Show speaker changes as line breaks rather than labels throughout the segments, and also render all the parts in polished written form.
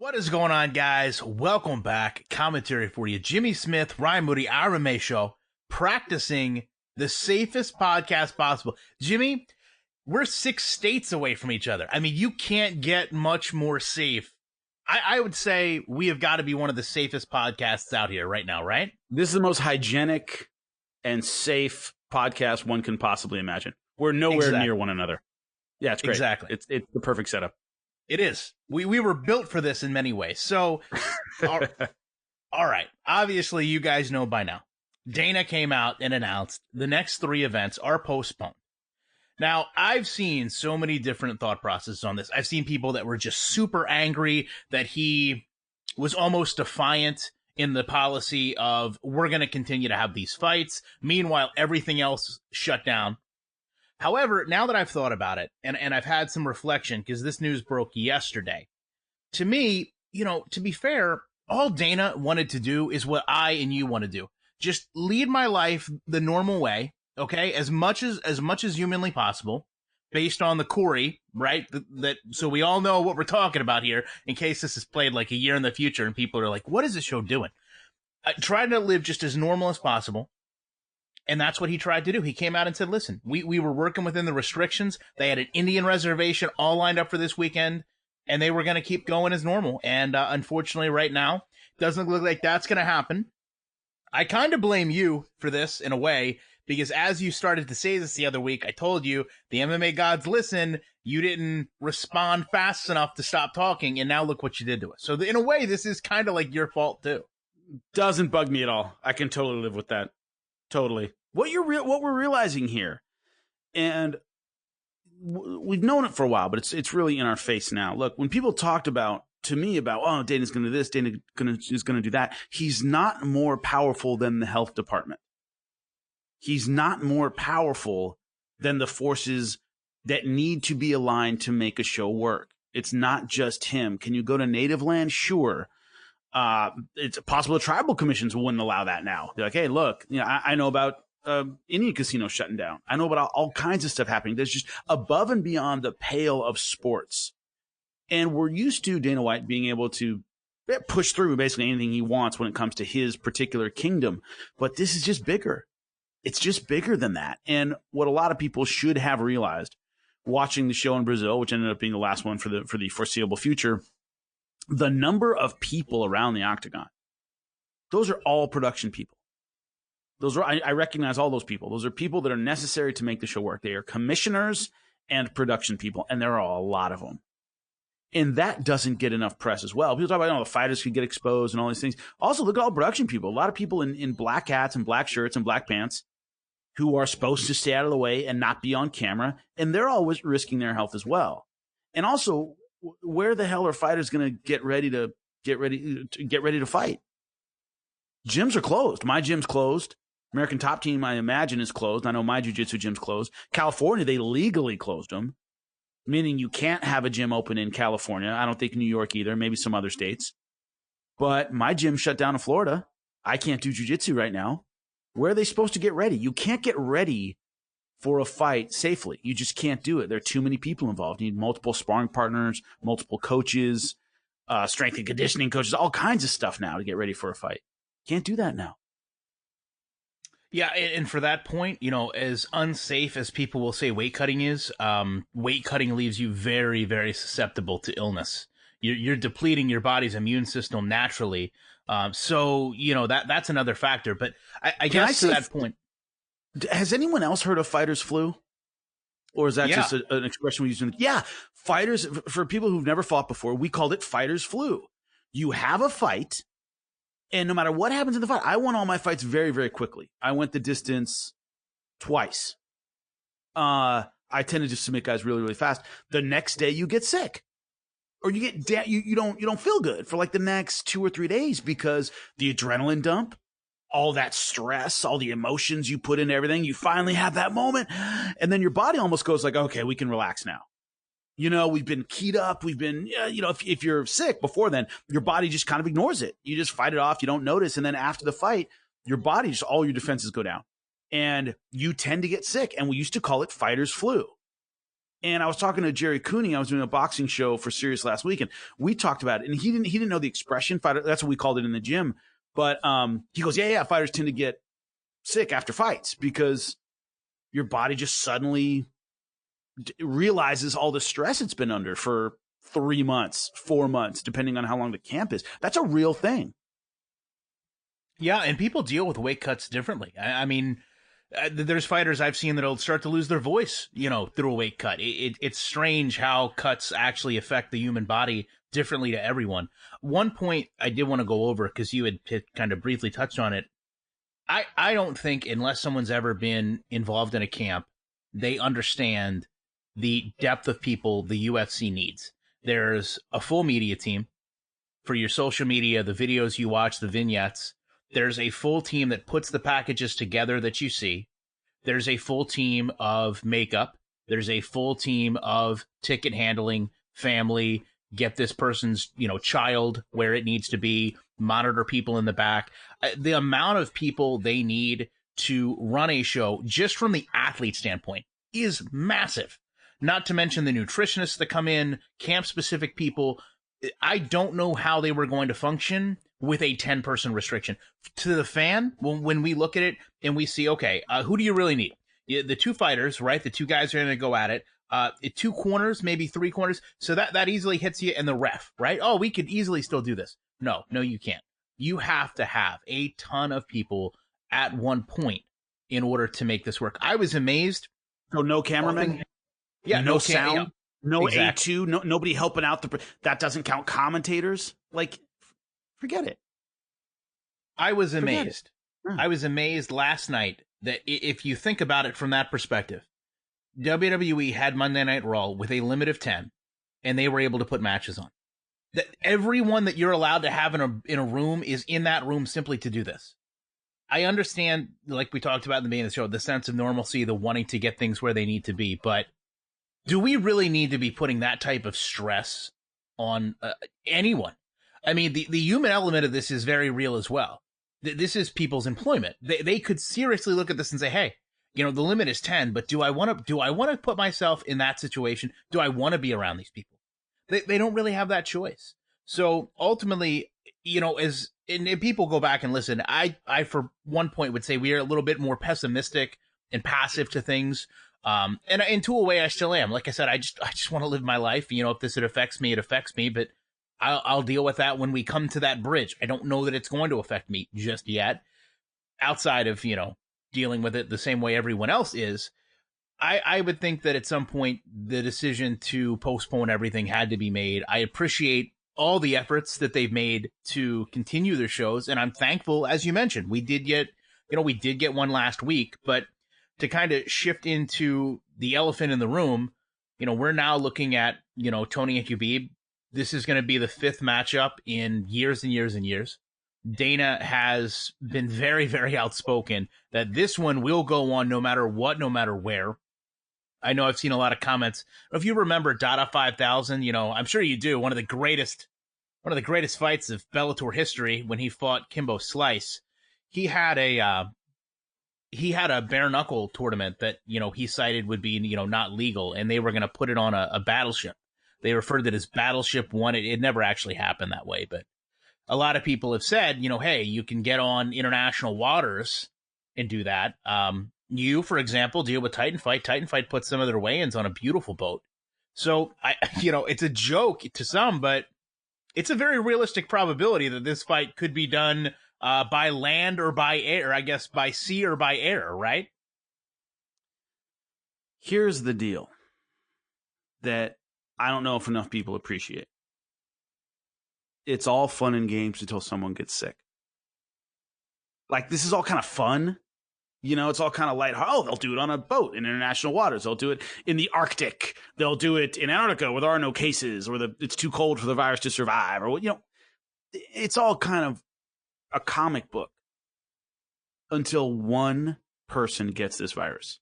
What is going on, guys? Welcome back. Commentary for you. Jimmy Smith, Ryan Moody, MMA Show, practicing the safest podcast possible. Jimmy, we're 6 states away from each other. I mean, you can't get much more safe. I would say we have got to be one of the safest podcasts out here right now, right?
This is the most hygienic and safe podcast one can possibly imagine. We're nowhere near one another. Yeah, it's great.
Exactly.
It's the perfect setup.
It is. We were built for this in many ways. So, all right. Obviously, you guys know by now. Dana came out and announced the next 3 events are postponed. Now, I've seen so many different thought processes on this. I've seen people that were just super angry that he was almost defiant in the policy of we're going to continue to have these fights. Meanwhile, everything else shut down. However, now that I've thought about it and I've had some reflection because this news broke yesterday, to me, to be fair, all Dana wanted to do is what I and you want to do. Just lead my life the normal way, okay? As much as humanly possible, based on the Corey, right? So we all know what we're talking about here in case this is played like a year in the future and people are like, what is this show doing? Trying to live just as normal as possible. And that's what he tried to do. He came out and said, listen, we were working within the restrictions. They had an Indian reservation all lined up for this weekend, and they were going to keep going as normal. And unfortunately, right now, it doesn't look like that's going to happen. I kind of blame you for this in a way, because as you started to say this the other week, I told you, the MMA gods listen, you didn't respond fast enough to stop talking, and now look what you did to us. So in a way, this is kind of like your fault too.
Doesn't bug me at all. I can totally live with that. Totally. What we're realizing here, and we've known it for a while, but it's really in our face now. Look, when people talked to me about, oh, Dana's going to do this, Dana is going to do that, he's not more powerful than the health department. He's not more powerful than the forces that need to be aligned to make a show work. It's not just him. Can you go to native land? Sure. It's possible the tribal commissions wouldn't allow that now. They're like, hey, look, I know about Indian casinos shutting down. I know about all kinds of stuff happening. There's just above and beyond the pale of sports. And we're used to Dana White being able to push through basically anything he wants when it comes to his particular kingdom. But this is just bigger. It's just bigger than that. And what a lot of people should have realized watching the show in Brazil, which ended up being the last one for the foreseeable future, the number of people around the octagon, those are all production people. I recognize all those people. Those are people that are necessary to make the show work. They are commissioners and production people, and there are a lot of them. And that doesn't get enough press as well. People talk about, the fighters could get exposed and all these things. Also, look at all production people. A lot of people in black hats and black shirts and black pants who are supposed to stay out of the way and not be on camera, and they're always risking their health as well. And also, where the hell are fighters going to get ready to fight? Gyms are closed. My gym's closed. American Top Team, I imagine, is closed. I know my jiu-jitsu gym's closed. California, they legally closed them, meaning you can't have a gym open in California. I don't think New York either, maybe some other states. But my gym shut down in Florida. I can't do jiu-jitsu right now. Where are they supposed to get ready? You can't get ready for a fight safely. You just can't do it. There are too many people involved. You need multiple sparring partners, multiple coaches, strength and conditioning coaches, all kinds of stuff now to get ready for a fight. Can't do that now.
Yeah, and for that point, as unsafe as people will say weight cutting is, weight cutting leaves you very, very susceptible to illness. You're depleting your body's immune system naturally. So, that's another factor. But I guess to that point.
Has anyone else heard of fighter's flu? Or is that just an expression we use? Yeah, fighters, for people who've never fought before, we called it fighter's flu. You have a fight, and no matter what happens in the fight, I won all my fights very, very quickly. I went the distance twice. I tend to just submit guys really, really fast. The next day you get sick. Or you get you don't feel good for like the next 2 or 3 days because the adrenaline dump, all that stress, all the emotions you put into everything, you finally have that moment. And then your body almost goes like, okay, we can relax now. We've been keyed up. We've been, if you're sick before then, your body just kind of ignores it. You just fight it off. You don't notice. And then after the fight, your body, just all your defenses go down and you tend to get sick. And we used to call it fighter's flu. And I was talking to Jerry Cooney. I was doing a boxing show for Sirius last week, and we talked about it. And he didn't know the expression fighter. That's what we called it in the gym. But he goes, yeah, fighters tend to get sick after fights because your body just suddenly realizes all the stress it's been under for 3 months, 4 months, depending on how long the camp is. That's a real thing.
Yeah, and people deal with weight cuts differently. I mean, there's fighters I've seen that'll start to lose their voice, through a weight cut. It's strange how cuts actually affect the human body differently to everyone. One point I did want to go over, because you had kind of briefly touched on it. I don't think, unless someone's ever been involved in a camp, they understand the depth of people the UFC needs. There's a full media team for your social media, the videos you watch, the vignettes. There's a full team that puts the packages together that you see. There's a full team of makeup. There's a full team of ticket handling, family, get this person's, child where it needs to be, monitor people in the back. The amount of people they need to run a show, just from the athlete standpoint, is massive. Not to mention the nutritionists that come in, camp-specific people. I don't know how they were going to function with a 10-person restriction. To the fan, when we look at it and we see, okay, who do you really need? The two fighters, right? The two guys are going to go at it. 2 corners, maybe 3 corners. So that easily hits you, and the ref, right? Oh, we could easily still do this. No, you can't. You have to have a ton of people at one point in order to make this work. I was amazed.
So no cameraman?
Yeah,
no sound?
Yeah.
No
Exactly.
A2? Nobody helping out. That doesn't count commentators? Like, forget it.
I was amazed.
Hmm.
I was amazed last night that if you think about it from that perspective, WWE had Monday Night Raw with a limit of 10, and they were able to put matches on. That everyone that you're allowed to have in a room is in that room simply to do this. I understand, like we talked about in the beginning of the show, the sense of normalcy, the wanting to get things where they need to be, but do we really need to be putting that type of stress on anyone? I mean, the human element of this is very real as well. This is people's employment. They could seriously look at this and say, hey, the limit is 10, but do I want to put myself in that situation? Do I want to be around these people? They don't really have that choice. So ultimately, and people go back and listen, I for one point would say we are a little bit more pessimistic and passive to things. And to a way I still am. Like I said, I just want to live my life. If it affects me, it affects me, but I'll deal with that when we come to that bridge. I don't know that it's going to affect me just yet, outside of, dealing with it the same way everyone else is. I would think that at some point the decision to postpone everything had to be made. I appreciate all the efforts that they've made to continue their shows, and I'm thankful, as you mentioned, we did get one last week, but to kind of shift into the elephant in the room, we're now looking at, Tony and Khabib. This is going to be the 5th matchup in years and years and years. Dana has been very, very outspoken that this one will go on no matter what, no matter where. I know I've seen a lot of comments. If you remember Dada 5000, I'm sure you do. One of the greatest fights of Bellator history, when he fought Kimbo Slice. He had a bare knuckle tournament that, he cited would be, not legal, and they were going to put it on a battleship. They referred to it as Battleship 1. It never actually happened that way, but a lot of people have said, hey, you can get on international waters and do that. You, for example, deal with Titan Fight. Titan Fight puts some of their weigh-ins on a beautiful boat. So, it's a joke to some, but it's a very realistic probability that this fight could be done by land or by air, I guess by sea or by air, right?
Here's the deal that I don't know if enough people appreciate. It's all fun and games until someone gets sick. Like, this is all kind of fun. It's all kind of light. Oh, they'll do it on a boat in international waters. They'll do it in the Arctic. They'll do it in Antarctica where there are no cases, or it's too cold for the virus to survive. Or, it's all kind of a comic book until one person gets this virus.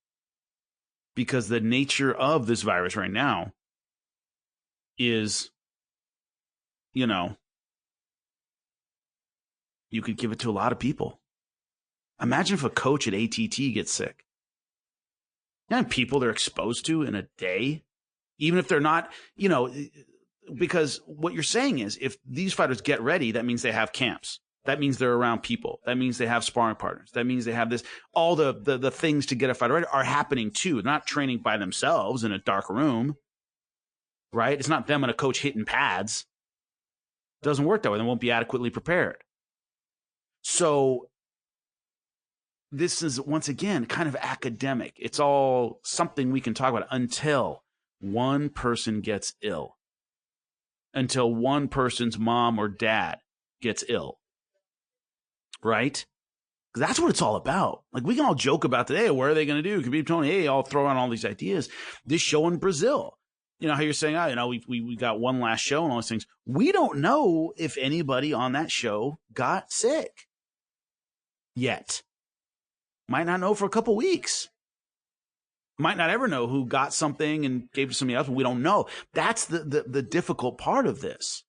Because the nature of this virus right now is, you could give it to a lot of people. Imagine if a coach at ATT gets sick. You know how many people they're exposed to in a day? even if they're not, because what you're saying is if these fighters get ready, that means they have camps. That means they're around people. That means they have sparring partners. That means they have this. All the things to get a fighter ready are happening too. They're not training by themselves in a dark room, right? It's not them and a coach hitting pads. It doesn't work that way. They won't be adequately prepared. So this is, once again, kind of academic. It's all something we can talk about until one person gets ill, until one person's mom or dad gets ill. Right? Because that's what it's all about. Like, we can all joke about today, what are they going to do? Khabib, Tony, hey, I'll throw out all these ideas. This show in Brazil, how you're saying, we got one last show and all those things. We don't know if anybody on that show got sick yet. Might not know for a couple weeks. Might not ever know who got something and gave it to somebody else, but we don't know. That's the difficult part of this,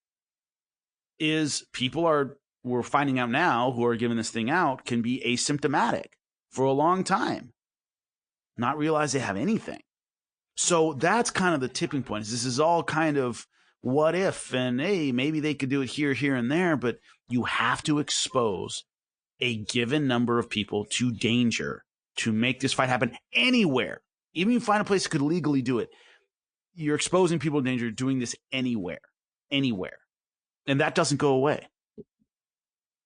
is we're finding out now who are giving this thing out can be asymptomatic for a long time, not realize they have anything. So that's kind of the tipping point. This is all kind of what if, and hey, maybe they could do it here, and there, but you have to expose a given number of people to danger to make this fight happen anywhere. Even if you find a place that could legally do it, you're exposing people to danger doing this anywhere. And that doesn't go away.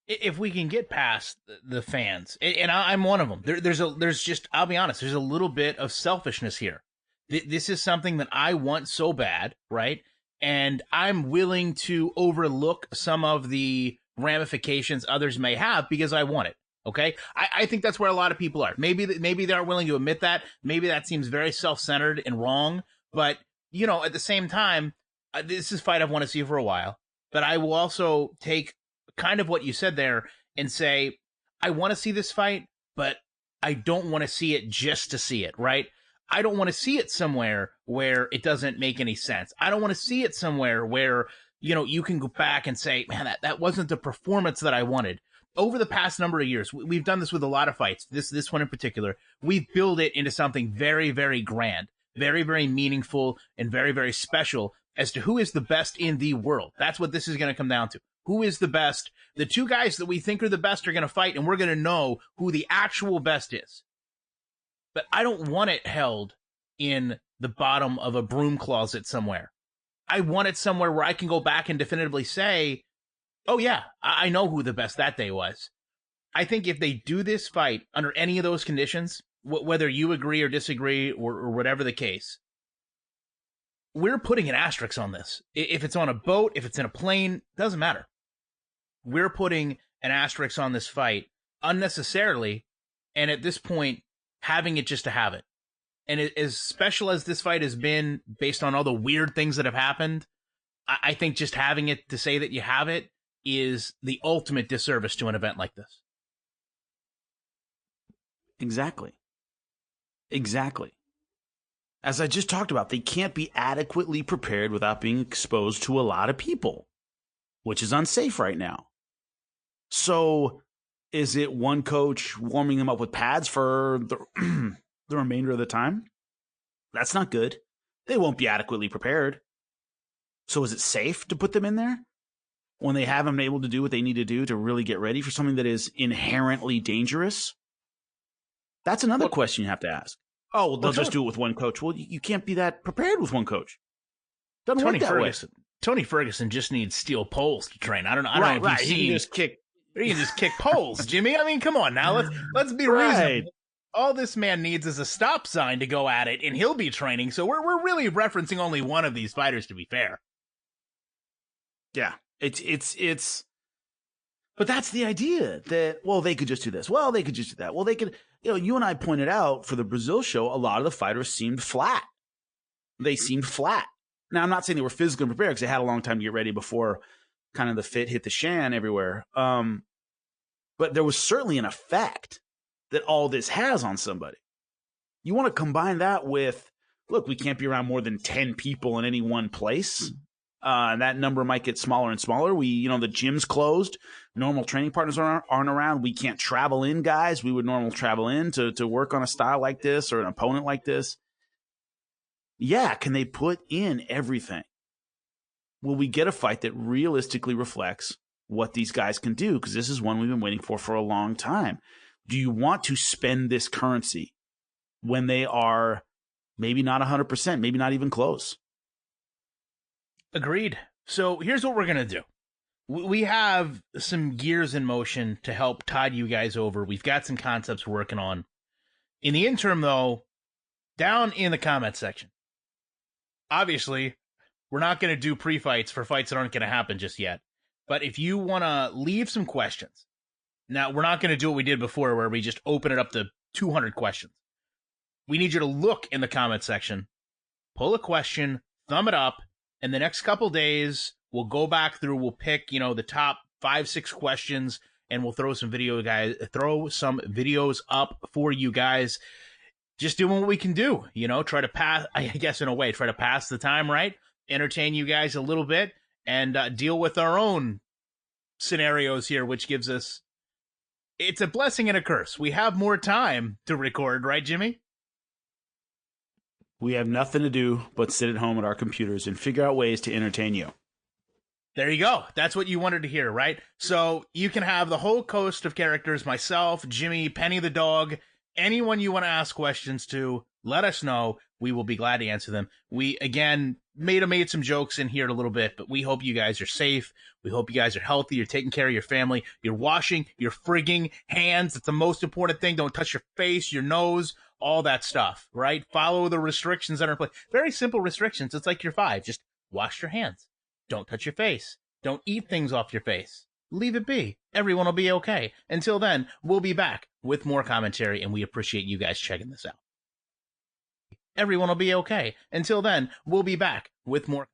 If we can get past the fans, and I'm one of them, there's just, I'll be honest, there's a little bit of selfishness here. This is something that I want so bad, right? And I'm willing to overlook some of the ramifications others may have because I want it. Okay, I think that's where a lot of people are. Maybe they aren't willing to admit that. Maybe that seems very self-centered and wrong. But at the same time, this is a fight I've wanted to see for a while. But I will also take kind of what you said there and say, I want to see this fight, but I don't want to see it just to see it, right? I don't want to see it somewhere where it doesn't make any sense. I don't want to see it somewhere where, you can go back and say, man, that wasn't the performance that I wanted. Over the past number of years, we've done this with a lot of fights. This one in particular, we've built it into something very, very grand, very, very meaningful, and very, very special as to who is the best in the world. That's what this is going to come down to. Who is the best? The two guys that we think are the best are going to fight, and we're going to know who the actual best is. But I don't want it held in the bottom of a broom closet somewhere. I want it somewhere where I can go back and definitively say, oh yeah, I know who the best that day was. I think if they do this fight under any of those conditions, whether you agree or disagree or whatever the case, we're putting an asterisk on this. If it's on a boat, if it's in a plane, doesn't matter. We're putting an asterisk on this fight unnecessarily, and at this point, having it just to have it. And as special as this fight has been, based on all the weird things that have happened, I think just having it to say that you have it is the ultimate disservice to an event like this.
Exactly. As I just talked about, they can't be adequately prepared without being exposed to a lot of people, which is unsafe right now. So is it one coach warming them up with pads for the remainder of the time? That's not good. They won't be adequately prepared. So is it safe to put them in there when they haven't been able to do what they need to do to really get ready for something that is inherently dangerous? That's another question you have to ask. Oh, well, they'll just do it with one coach. Well, you can't be that prepared with one coach. Doesn't work that way.
Tony Ferguson just needs steel poles to train. I don't know.
Right. He can just kick
poles, Jimmy. I mean, come on now. Let's be reasonable. All this man needs is a stop sign to go at it, and he'll be training. So we're really referencing only one of these fighters, to be fair.
Yeah, it's. But that's the idea that, well, they could just do this. Well, they could just do that. Well, they could. You and I pointed out for the Brazil show, a lot of the fighters seemed flat. They seemed flat. Now, I'm not saying they were physically prepared because they had a long time to get ready before kind of the fit hit the shan everywhere. But there was certainly an effect that all this has on somebody. You want to combine that with, look, we can't be around more than 10 people in any one place. And that number might get smaller and smaller. The gym's closed. Normal training partners aren't around. We can't travel in, guys. We would normally travel in to work on a style like this or an opponent like this. Yeah, can they put in everything? Will we get a fight that realistically reflects what these guys can do? Because this is one we've been waiting for a long time. Do you want to spend this currency when they are maybe not 100%, maybe not even close?
Agreed. So here's what we're going to do. We have some gears in motion to help tide you guys over. We've got some concepts we're working on. In the interim, though, down in the comment section, obviously, we're not going to do pre-fights for fights that aren't going to happen just yet. But if you want to leave some questions, now we're not going to do what we did before where we just open it up to 200 questions. We need you to look in the comment section, pull a question, thumb it up, and the next couple days, we'll go back through, we'll pick, the top 5-6 questions, and we'll throw some videos up for you guys. Just doing what we can do, try to pass, I guess in a way, try to pass the time, right? Entertain you guys a little bit and deal with our own scenarios here, which gives us, it's a blessing and a curse. We have more time to record, right, Jimmy?
We have nothing to do but sit at home at our computers and figure out ways to entertain you.
There you go. That's what you wanted to hear, right? So you can have the whole host of characters, myself, Jimmy, Penny the dog, anyone you want to ask questions to, let us know. We will be glad to answer them. We, again, made some jokes in here a little bit, but we hope you guys are safe. We hope you guys are healthy. You're taking care of your family. You're washing your frigging hands. That's the most important thing. Don't touch your face, your nose, all that stuff, right? Follow the restrictions that are in place. Very simple restrictions. It's like you're 5. Just wash your hands. Don't touch your face. Don't eat things off your face. Leave it be. Everyone will be okay. Until then, we'll be back with more commentary, and we appreciate you guys checking this out. Everyone will be okay. Until then, we'll be back with more